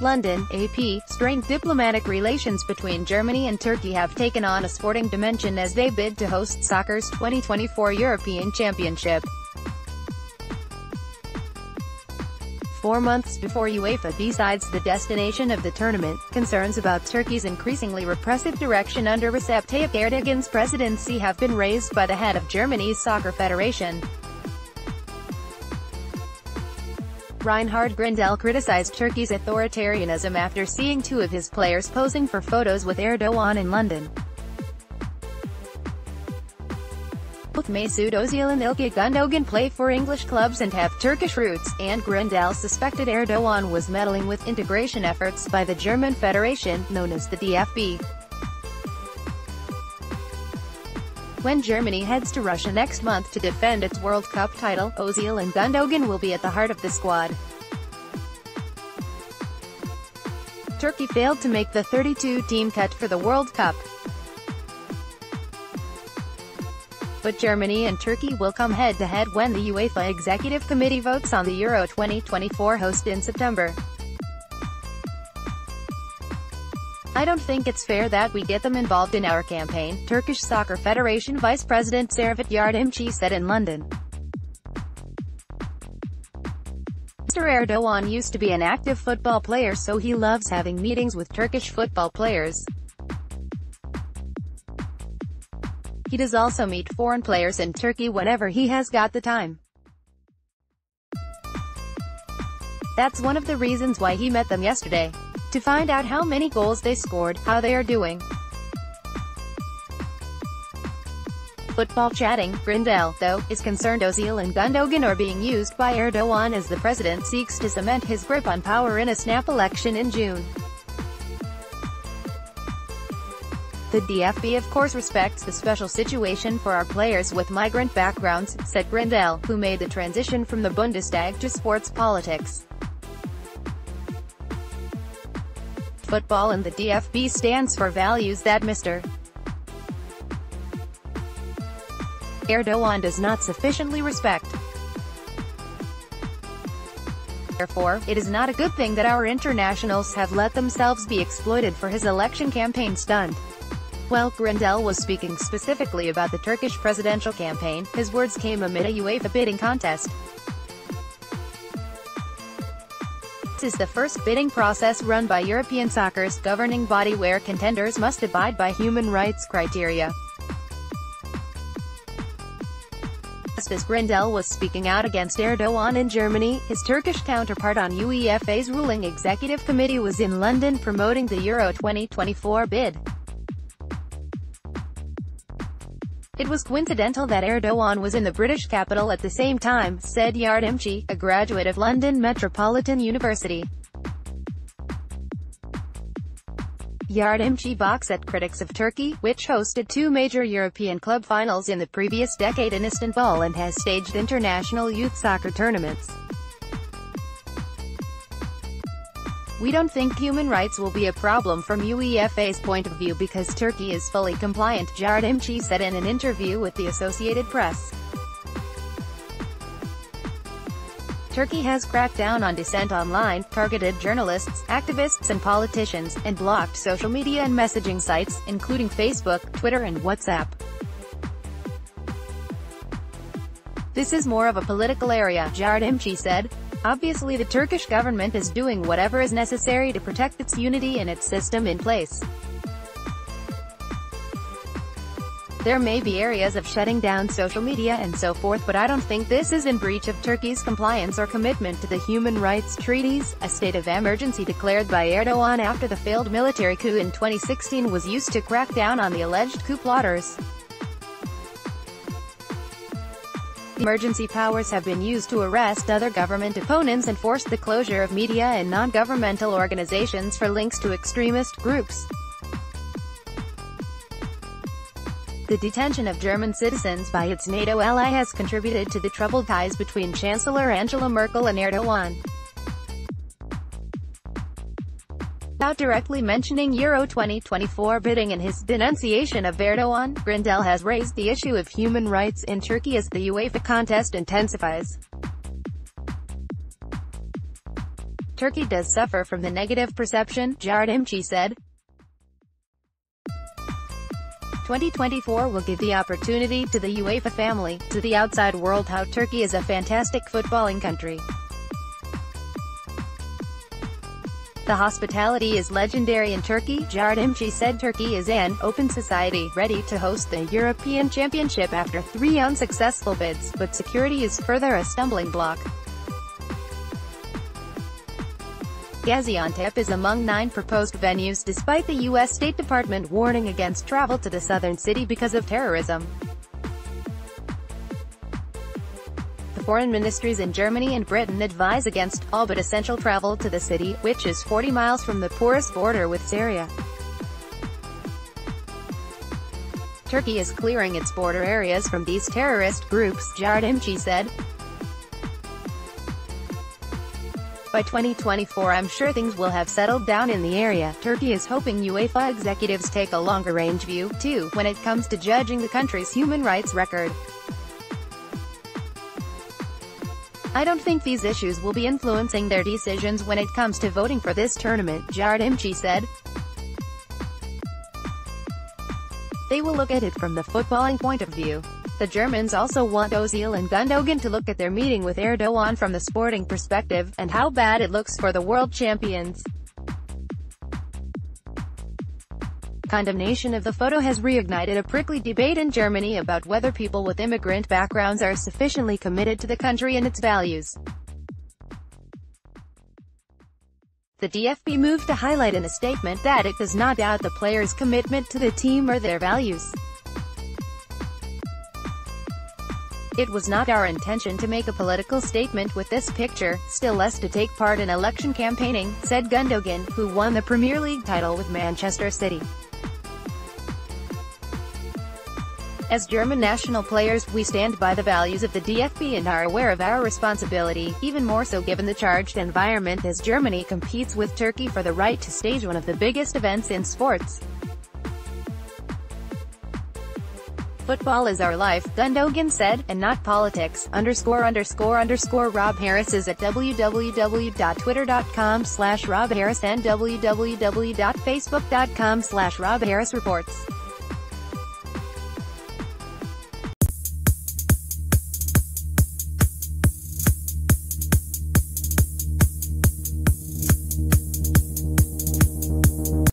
London, AP, strained diplomatic relations between Germany and Turkey have taken on a sporting dimension as they bid to host soccer's 2024 European Championship. 4 months before UEFA decides the destination of the tournament, concerns about Turkey's increasingly repressive direction under Recep Tayyip Erdogan's presidency have been raised by the head of Germany's soccer federation. Reinhard Grindel criticized Turkey's authoritarianism after seeing 2 of his players posing for photos with Erdogan in London. Both Mesut Ozil and Ilkay Gundogan play for English clubs and have Turkish roots, and Grindel suspected Erdogan was meddling with integration efforts by the German federation, known as the DFB. When Germany heads to Russia next month to defend its World Cup title, Ozil and Gundogan will be at the heart of the squad. Turkey failed to make the 32-team cut for the World Cup, but Germany and Turkey will come head-to-head when the UEFA Executive Committee votes on the Euro 2024 host in September. "I don't think it's fair that we get them involved in our campaign," Turkish Soccer Federation Vice President Recep Yardımcı said in London. Mr. Erdogan used to be an active football player, so he loves having meetings with Turkish football players. He does also meet foreign players in Turkey whenever he has got the time. That's one of the reasons why he met them yesterday, to find out how many goals they scored, how they are doing. Football chatting. Grindel, though, is concerned Ozil and Gundogan are being used by Erdogan as the president seeks to cement his grip on power in a snap election in June. "The DFB of course respects the special situation for our players with migrant backgrounds," said Grindel, who made the transition from the Bundestag to sports politics. "Football and the DFB stands for values that Mr. Erdogan does not sufficiently respect. Therefore, it is not a good thing that our internationals have let themselves be exploited for his election campaign stunt." While Grindel was speaking specifically about the Turkish presidential campaign, his words came amid a UEFA bidding contest. This is the first bidding process run by European soccer's governing body where contenders must abide by human rights criteria. Just as Grindel was speaking out against Erdogan in Germany, his Turkish counterpart on UEFA's ruling executive committee was in London promoting the Euro 2024 bid. "It was coincidental that Erdogan was in the British capital at the same time," said Yardımcı, a graduate of London Metropolitan University. Yardımcı balks at critics of Turkey, which hosted 2 major European club finals in the previous decade in Istanbul and has staged international youth soccer tournaments. "We don't think human rights will be a problem from UEFA's point of view because Turkey is fully compliant," Yardımcı said in an interview with the Associated Press. Turkey has cracked down on dissent online, targeted journalists, activists and politicians, and blocked social media and messaging sites, including Facebook, Twitter and WhatsApp. "This is more of a political area," Yardımcı said. "Obviously the Turkish government is doing whatever is necessary to protect its unity and its system in place. There may be areas of shutting down social media and so forth, but I don't think this is in breach of Turkey's compliance or commitment to the human rights treaties." A state of emergency declared by Erdogan after the failed military coup in 2016 was used to crack down on the alleged coup plotters. Emergency powers have been used to arrest other government opponents and force the closure of media and non-governmental organizations for links to extremist groups. The detention of German citizens by its NATO ally has contributed to the troubled ties between Chancellor Angela Merkel and Erdogan. Without directly mentioning Euro 2024 bidding in his denunciation of Erdogan, Grindel has raised the issue of human rights in Turkey as the UEFA contest intensifies. Turkey does suffer from the negative perception, Yardımcı said. 2024 will give the opportunity to the UEFA family, to the outside world how Turkey is a fantastic footballing country. The hospitality is legendary in Turkey, Yardımcı said. Turkey is an open society, ready to host the European Championship after 3 unsuccessful bids, but security is further a stumbling block. Gaziantep is among 9 proposed venues despite the U.S. State Department warning against travel to the southern city because of terrorism. The foreign ministries in Germany and Britain advise against all but essential travel to the city, which is 40 miles from the porous border with Syria. Turkey is clearing its border areas from these terrorist groups, Yardımcı said. By 2024 I'm sure things will have settled down in the area. Turkey is hoping UEFA executives take a longer-range view, too, when it comes to judging the country's human rights record. I don't think these issues will be influencing their decisions when it comes to voting for this tournament, Yardımcı said. They will look at it from the footballing point of view. The Germans also want Özil and Gundogan to look at their meeting with Erdogan from the sporting perspective, and how bad it looks for the world champions. Condemnation of the photo has reignited a prickly debate in Germany about whether people with immigrant backgrounds are sufficiently committed to the country and its values. The DFB moved to highlight in a statement that it does not doubt the players' commitment to the team or their values. It was not our intention to make a political statement with this picture, still less to take part in election campaigning, said Gundogan, who won the Premier League title with Manchester City. As German national players, we stand by the values of the DFB and are aware of our responsibility, even more so given the charged environment as Germany competes with Turkey for the right to stage one of the biggest events in sports. Football is our life, Gundogan said, and not politics, ____. Rob Harris is at www.twitter.com/RobHarris and www.facebook.com/RobHarrisReports.